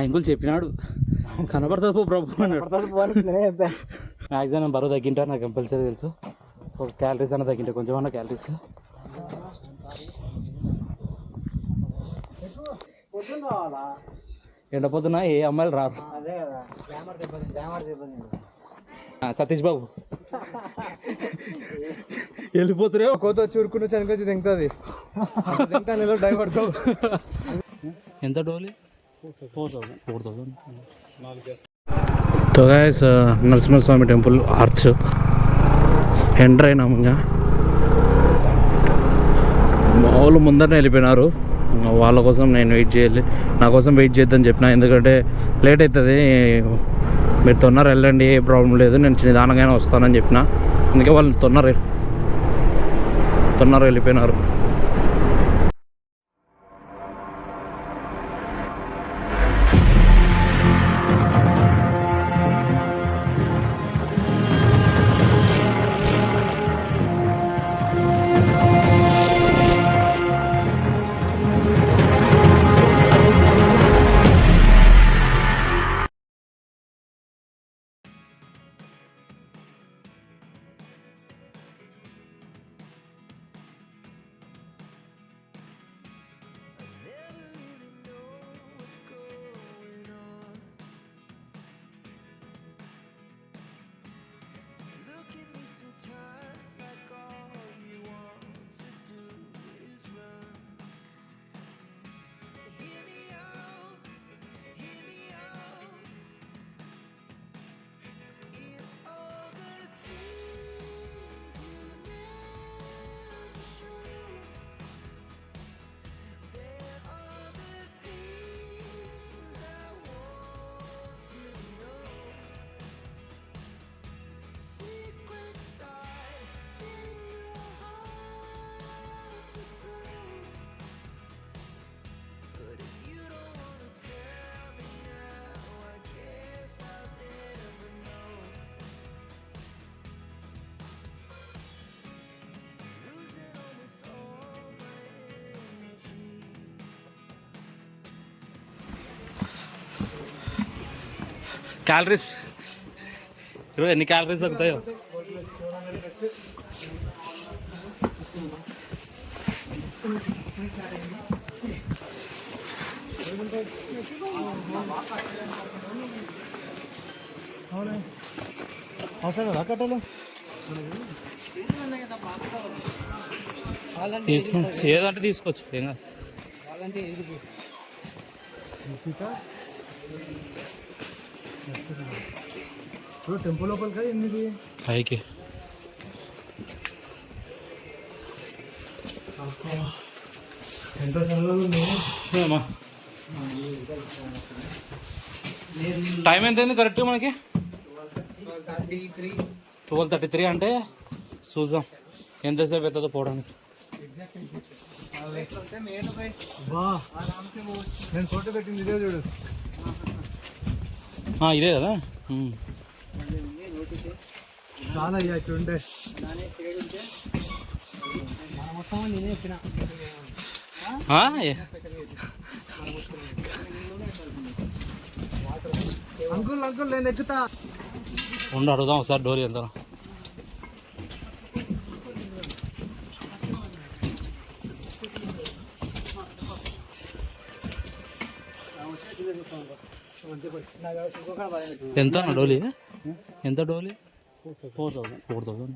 Uncle చెప్పినాడు కనబడుతుంది పో ప్రభు మ్యాక్సిమం బరువు తగ్గింటా నాకు కంపల్సరీ తెలుసు. ఒక క్యాలరీస్ అన్న తగ్గింటే కొంచెం అన్న క్యాలరీస్. ఎండపోతున్నా ఏ అమ్మాయిలు రారు. సతీష్ బాబు వెళ్ళిపోతురే కోత వచ్చి ఉరుకుని చనికొచ్చి దింగుతుంది డైవర్తో. ఎంత డోలీ? 4,000. तो guys Narasimhaswamy temple arch enter అయినాము. ఇంకా వాళ్ళు ముందరనే వెళ్ళిపోయినారు. వాళ్ళ కోసం నేను వెయిట్ చేయాలి, నా కోసం వెయిట్ చేద్దని చెప్పిన. ఎందుకంటే లేట్ అవుతుంది, మీరు తొందర వెళ్ళండి, ఏ ప్రాబ్లం లేదు, నేను నిదానంగానే వస్తానని చెప్పిన. అందుకే వాళ్ళు తొందర వెళ్ళిపోయినారు. క్యాలరీస్ ఈరోజు ఎన్ని క్యాలరీస్ తగ్గుతాయో. తీసుకో, ఏదంటే తీసుకోవచ్చు, ఏం కాదు. టెంపుల్ లోపలికి ఎనిమిది పైకి ఎంత చదువు. టైం ఎంత అయింది కరెక్ట్గా మనకి? 12:33. అంటే చూద్దాం ఎంతసేపు అవుతుందో పోవడానికి. నేను ఫోటో పెట్టింది ఇదే చూడు. ఇదే కదా. చాలా చూడండి అంకుల్ అంకుల్ నేను ఎక్కుతా ఉండి అడుగుదాం ఒకసారి డోరీ ఎంత. ఎంత డోలీ? ఎంత డోలీ? 4,000.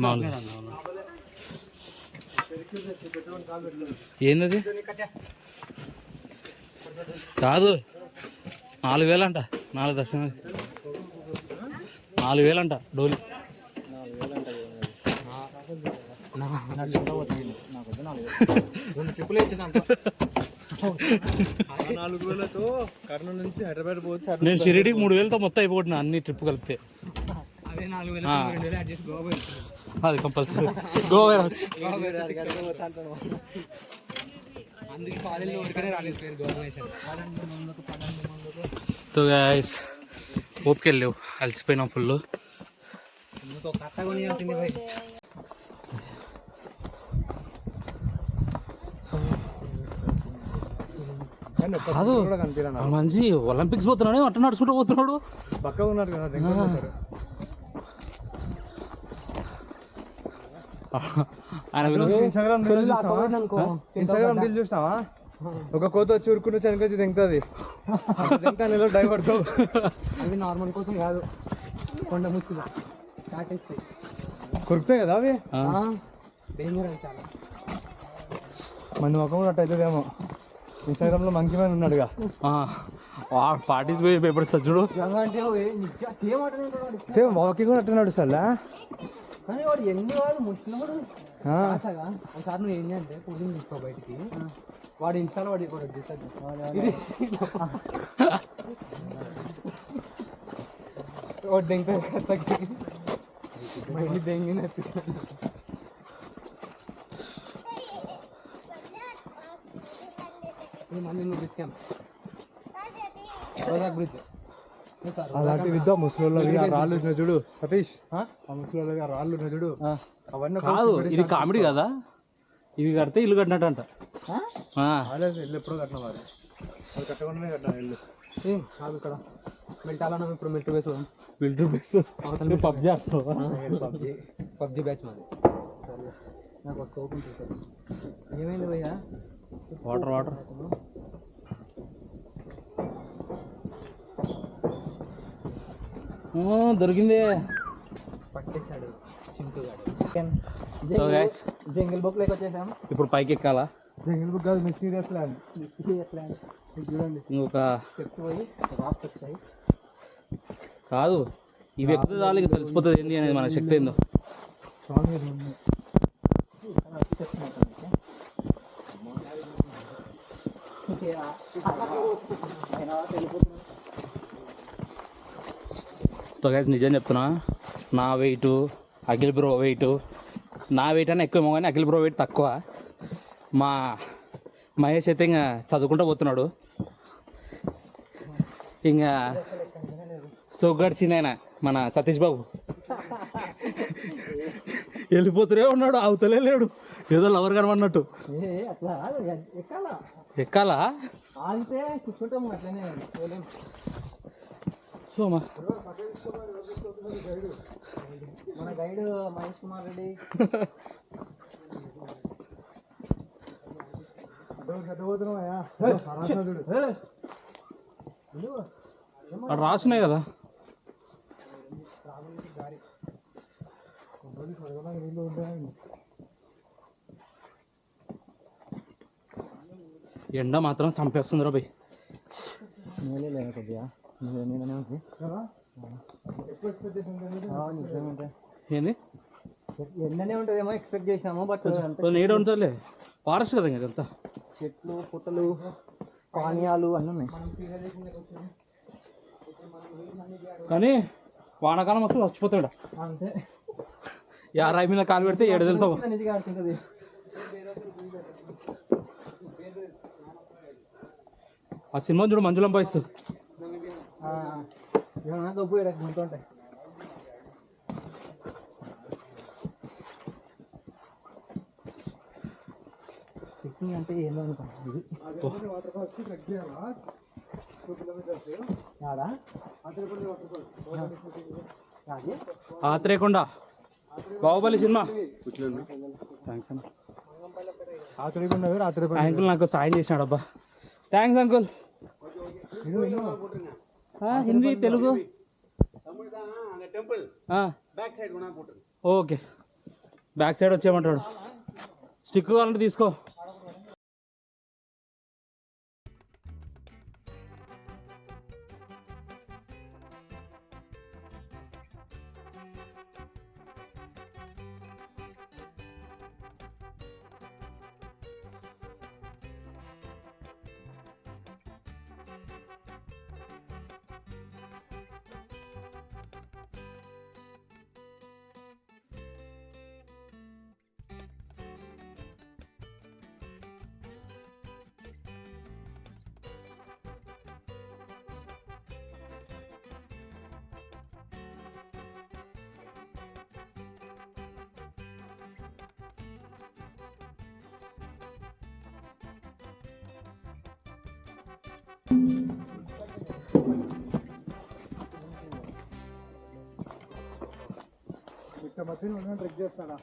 4 ఏంది కాదు, 4,000 అంట. 4 దర్శనం 4,000 అంట డోలీ. 4,000తో కర్నూలు నుంచి హైదరాబాద్ పోవచ్చు. నేను షిరిడికి 3,000తో మొత్తం అయిపోతున్నా అన్ని ట్రిప్ కలిపితే. అది కంపల్సరీ గోవా వచ్చి. तो गाइस ఓపికెళ్ళావు, అలసిపోయినాం ఫుల్. కానీ ఒక్క కాదు. చుక్క కూడా కనిపించరా ఆ నాకు. మనిషి ఒలింపిక్స్ పోతున్నాడు అట్లా నడుచుకుంటూ పోతున్నాడు. పక్కగా ఉన్నాడు కదా దగ్గర ఉంటారు. ఆయన విలువ ఇన్స్టాగ్రామ్ రీల్ చూసినావా? ఒక కోత వచ్చి ఉరుకుంటూ చనికొచ్చి దింగుతుంది. దింకా నీళ్ళు డైవర్తావు. అది నార్మల్ కోసం కాదు, కొండ ముచ్చులు కాటేస్తాయి, కొరుకుతాయి కదా అవి. డేంజర్ అది చాలా. మన ముఖం కూడా అట్టు అవుతుందేమో. ఇన్స్టాగ్రామ్ లో మంకీ మ్యాన్ ఉన్నాడుగా, పార్టీస్ పోయి పేపర్ చూడు. అంటే సేమ్ అటనే ఉంటాడు సేమ్ వాకింగ్ కూడా అట్టే నడుస్తా. కానీ వాడు ఎన్ని వాడు ముట్టినప్పుడు కాసగా ఒకసారి నువ్వు ఏంటి అంటే కూలింగ్ తీసుకో బయటికి, వాడు ఇన్స్టాలో వాడు వాడు దెంగ మళ్ళీ దెంగిన మళ్ళీ నువ్వు బ్రిడ్జ్ వైజాగ్ బ్రిడ్జ్ అలాంటి విద్య ముసలి రాళ్ళు ఉన్నాయి చూడు సతీష్. ఆ ముసలి రాళ్ళు ఉన్నాయి చూడు, అవన్నీ కాదు ఇది కామెడీ కదా, ఇవి కడితే ఇల్లు కట్టినట్టు అంట. ఇల్లు ఎప్పుడో కట్టిన వారు, అది కట్టకుండానే కట్టిన ఇల్లు. కాదు ఇక్కడ మెల్టాలన్నా ఇప్పుడు మెట్రో వేసు మిలిటరీ బేస్ పబ్జీ ఆడుతున్నావు. పబ్జీ బ్యాచ్ మాది. సరే నాకు స్కోప్ ఉంటుంది. ఏమైంది భయ్యా? వాటర్ వాటర్ దొరికిందే, పట్టేశాడు చింటుగాడు. So guys, జంగిల్ బుక్ లేక వచ్చేసాం. ఇప్పుడు పైకి ఎక్కాలా? జంగిల్ బుక్ కాదు, మిస్టీరియస్ ల్యాండ్. చూడండి ఇంకొక స్టెప్స్ పోయి రాక్స్ వచ్చాయి. కాదు ఇవి ఎక్కితే చాలు ఇక తెలిసిపోతుంది ఏంది అనేది మన శక్తి ఏందో. సో గైస్ నిజం చెప్తున్నా, నా వెయిట్ అఖిల్ బ్రో వెయిట్, నా వెయిట్ అన్నా ఎక్కువేమో కానీ అఖిల్ బ్రో వెయిట్ తక్కువ. మా మహేష్ అయితే ఇంకా చదువుకుంటూ పోతున్నాడు. ఇంకా సోగడిచినైనా మన సతీష్ బాబు వెళ్ళిపోతూనే ఉన్నాడు, అవుతలే లేడు, ఏదో లవర్ కనబడినట్టు. అట్లా ఎక్కాలా, ఎక్కాలా? ఆగితే కూర్చుంటాము అట్లనే పోలేం. సోమా మన గైడ్ మహేష్ కుమార్ రెడ్డి. అక్కడ రాసున్నాయి కదా. ఎండ మాత్రం చంపేస్తుంది రా భయ్. లేదు కొద్దిగా నేనే ఉంది. ఏంది ఎండనే ఉంటుందేమో ఎక్స్పెక్ట్ చేసాము, బట్ నీడ ఉంటుందిలే, ఫారెస్ట్ కదా ఇదంతా, చెట్లు పుట్టలు పానీయాలు అన్నీ ఉన్నాయి. కానీ వానాకాలం వస్తే చచ్చిపోతాడు. అంతే, రాయి మీద కాలు పెడితే ఏడు వెళ్తావు. నిజంగా ఆడుతుంటుంది. ఆ సినిమా చూడు, మంజులం బాయ్స్. ఏమన్నా గొప్ప ఉంటాయి. పిక్నిక్ అంటే ఏందో అనుకుంటుంది. ఆత్రేకొండ బాహుబలి సినిమా. థ్యాంక్స్ అన్న. అంకుల్ నాకు సాయం చేసినాడు అబ్బా, thanks uncle. Hindi Telugu okay, back side వచ్చేయమంటాడు. స్టిక్ కావాలంటే తీసుకో. ట్రెక్ చేస్తాడా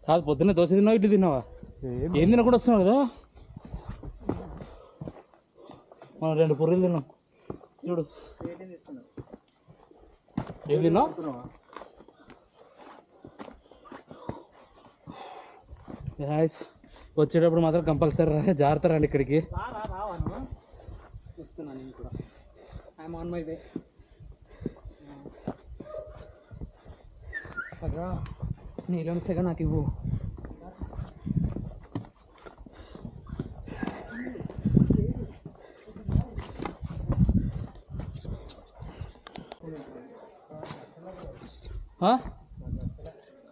కాదు పొద్దున్నే దోశ తిన్నావా ఇడ్లీ తిన్నావా ఏం తినకుండా వస్తున్నావు కదా మనం 2 పూరీలు తిన్నాం చూడు ఏం తిన్నావు వచ్చేటప్పుడు మాత్రం కంపల్సరీ జాగ్రత్త రండి ఇక్కడికి వస్తున్నాను నేను కూడా ఐఎమ్ ఆన్ మై వే సగా నీలోని సగా నాకు ఇవ్వు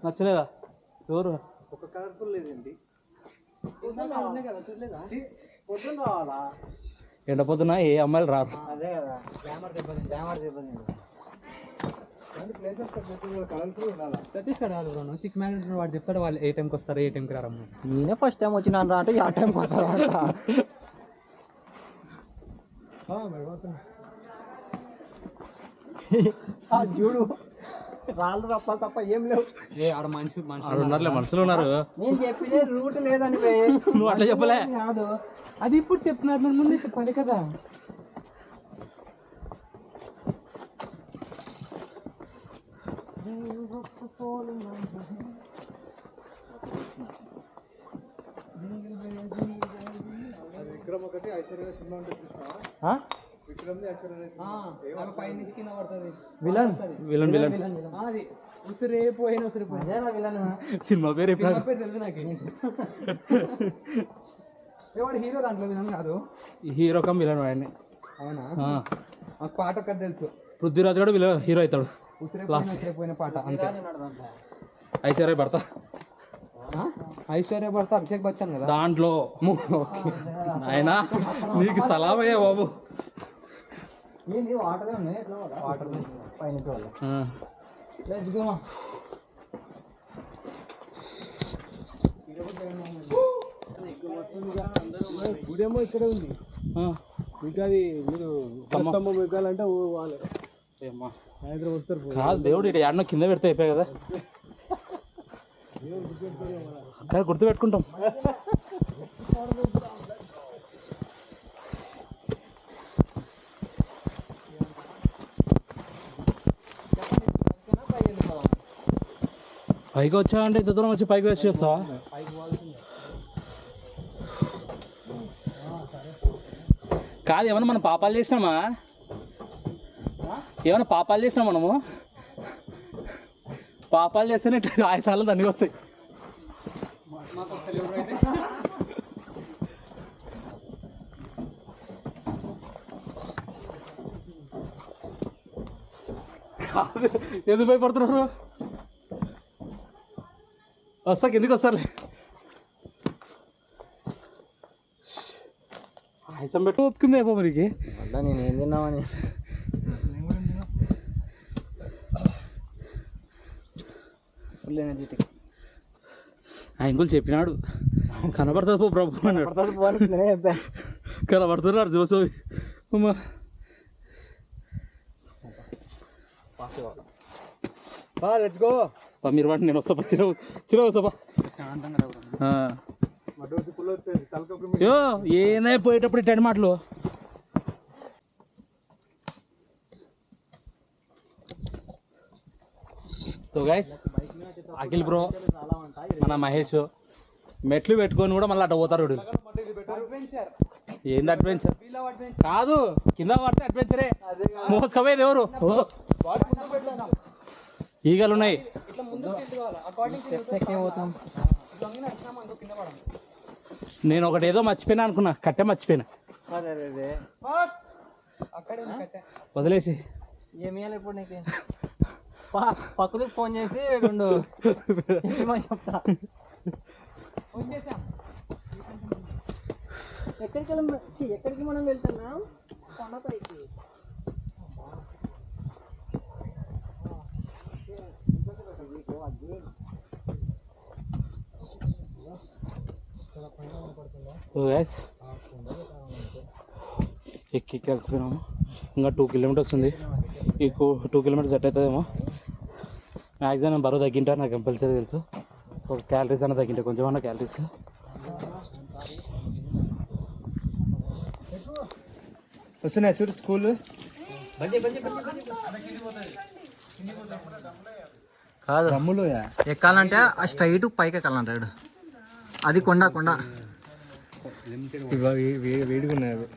నచ్చలేదా ఎవరు ఒక కలర్ఫుల్ లేదండి ఉన్నాయి కదా చూడలేదా పొద్దున్న రావాలా ఎండ పొద్దున ఏ అమ్మాయిలు రారు అదే కదా గ్లామర్ దెబ్బతింది ప్లేసెస్ కలర్ఫుల్ ఉండాలా సతీష్ కాదు బ్రో చిక్ మ్యాన్ వాడు చెప్తాడు వాళ్ళు ఏ టైంకి వస్తారు ఏ టైంకి రారమ్మ నేనే ఫస్ట్ టైం వచ్చినాను రా అంటే ఆ టైంకి వస్తాను చూడు రాళ్ళు రప్పాలు తప్ప ఏం లేవు ఏ ఆడ మనిషి ఆడ ఉన్నారులే మనుషులు ఉన్నారు నేను చెప్పిన రూట్ లేదని నువ్వు అట్లా చెప్పలే కాదు అది ఇప్పుడు చెప్తున్నారు నేను ముందే చెప్పాలి కదా విక్రమ్ ఒకటి ఐశ్వర్య సినిమా ఉంటుంది విక్రమ్ ఐశ్వర్య పై నుంచి కింద పడుతుంది విలన్ విలన్ విలన్ అది ఉసిరిపోయిన ఉసిరిపోయిన సినిమా పేరు సినిమా పేరు తెలుసు నాకు ఎవడు హీరో దాంట్లో విలన్ కాదు హీరో కమ్ విలన్ వాడిని అవునా నాకు పాట ఒక్కటి తెలుసు పృథ్వీరాజ్ కూడా విలన్ హీరో అవుతాడు ఉసిరిపోయిన పాట అంతే ఐశ్వర్య భర్త ఐశ్వర్య భర్త అభిషేక్ బచ్చన్ కదా దాంట్లో ఆయన నీకు సలామయ్యా బాబు వాటర్ ఉన్నాయి ఎట్లా వాటర్ పైన లెట్స్ గో గుడేమో ఇక్కడే ఉంది ఇంకా అది మీరు స్తంభం ఎక్కాలంటే వాళ్ళు సాయంత్రం వస్తారు కాదు దేవుడు ఇటు ఎన్నో కింద పెడితే అయిపోయాయి కదా కానీ గుర్తుపెట్టుకుంటాం పైకి వచ్చా అంటే ఇంత దూరం వచ్చి పైకి వచ్చేస్తావా కాదు ఏమన్నా మనం పాపాలు చేసినామా ఏమైనా పాపాలు చేసినాం మనము పాపాలు చేస్తేనే ఇట్లా ఆయాసాలు దానికి వస్తాయి కాదు ఎందుకు భయపడుతున్నారు వస్తా కిందికి వస్తారులే ఆయాసం పెట్టు ఒప్పుకుంది అయిపో మరికి నేను ఏం తిన్నామని ఫుల్ ఎనర్జెటిక్ ఆ ఇంకులు చెప్పినాడు కనబడుతుంది పో ప్రభు అన్నాడు కనబడుతున్నారు జోసోవి అమ్మా లెట్స్ గో మీరు వాటి నేను వస్తా చిన్న వస్తాపా యో ఏనే పోయేటప్పుడు ఇట్టాడు మాటలు సో గైస్ అఖిల్ బ్రో మన మహేష్ మెట్లు పెట్టుకొని కూడా మళ్ళీ అట్ట పోతారు వీడు. ఏంది అడ్వెంచర్ కాదు కింద పడితే అడ్వెంచరే మోసుకపోయేది ఎవరు ఈగలు ఉన్నాయి నేను ఒకటి ఏదో మర్చిపోయినా అనుకున్నా కట్టె మర్చిపోయినా వదిలేసి ఏమి ఇప్పుడు నీకు పక్కలకు ఫోన్ చేసి రెండు చెప్తా ఎక్కడికి మనం వెళ్తున్నాం కొండపైకి సో గైస్ ఎక్కి కలిసిపోయినాము. ఇంకా 2 కిలోమీటర్స్ ఉంది. ఈ 2 కిలోమీటర్స్ సెట్ అవుతుందేమో. మ్యాక్సిమం నేను బరువు తగ్గింటాను, నాకు కంపల్సరీ తెలుసు. ఒక క్యాలరీస్ అన్న తగ్గింటే కొంచెం అన్న క్యాలరీస్. వస్తున్నాయి చూడు స్కూల్. కాదు రమ్ములు ఎక్కాలంటే ఆ స్ట్రైట్ పైకి ఎక్కాలంటాడు. అది కొండ కొండ వేడిగా ఉన్నాయి అవి.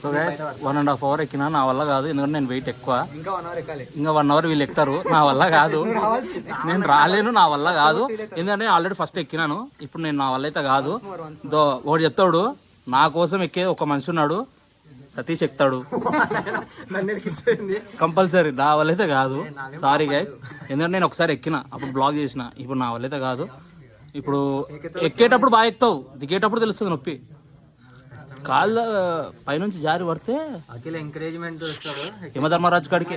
సో గైస్ 1.5 అవర్ ఎక్కినా, నా వల్ల కాదు. ఎందుకంటే నేను వెయిట్ ఎక్కువ. ఇంకా 1 అవర్ ఎక్కాలి. ఇంకా 1 అవర్ వీళ్ళు ఎక్కుతారు, నా వల్ల కాదు. నేను రాలేను, నా వల్ల కాదు. ఎందుకంటే ఆల్రెడీ ఫస్ట్ ఎక్కినాను. ఇప్పుడు నేను నా వల్ల అయితే కాదు. వాడు చెప్తాడు నా కోసం ఎక్కే ఒక మనిషి ఉన్నాడు, సతీష్ ఎక్కుతాడు కంపల్సరీ. నా వల్ల అయితే కాదు, సారీ గైస్. ఎందుకంటే నేను ఒకసారి ఎక్కిన, అప్పుడు బ్లాగ్ చేసిన. ఇప్పుడు నా వల్ల అయితే కాదు. ఇప్పుడు ఎక్కేటప్పుడు బాగా ఎక్కుతావు, దిగేటప్పుడు తెలుస్తుంది నొప్పి. కాళ్ళ పైనుంచి జారి పడితే అఖిల ఎంకరేజ్మెంట్ యమధర్మరాజు కాడికి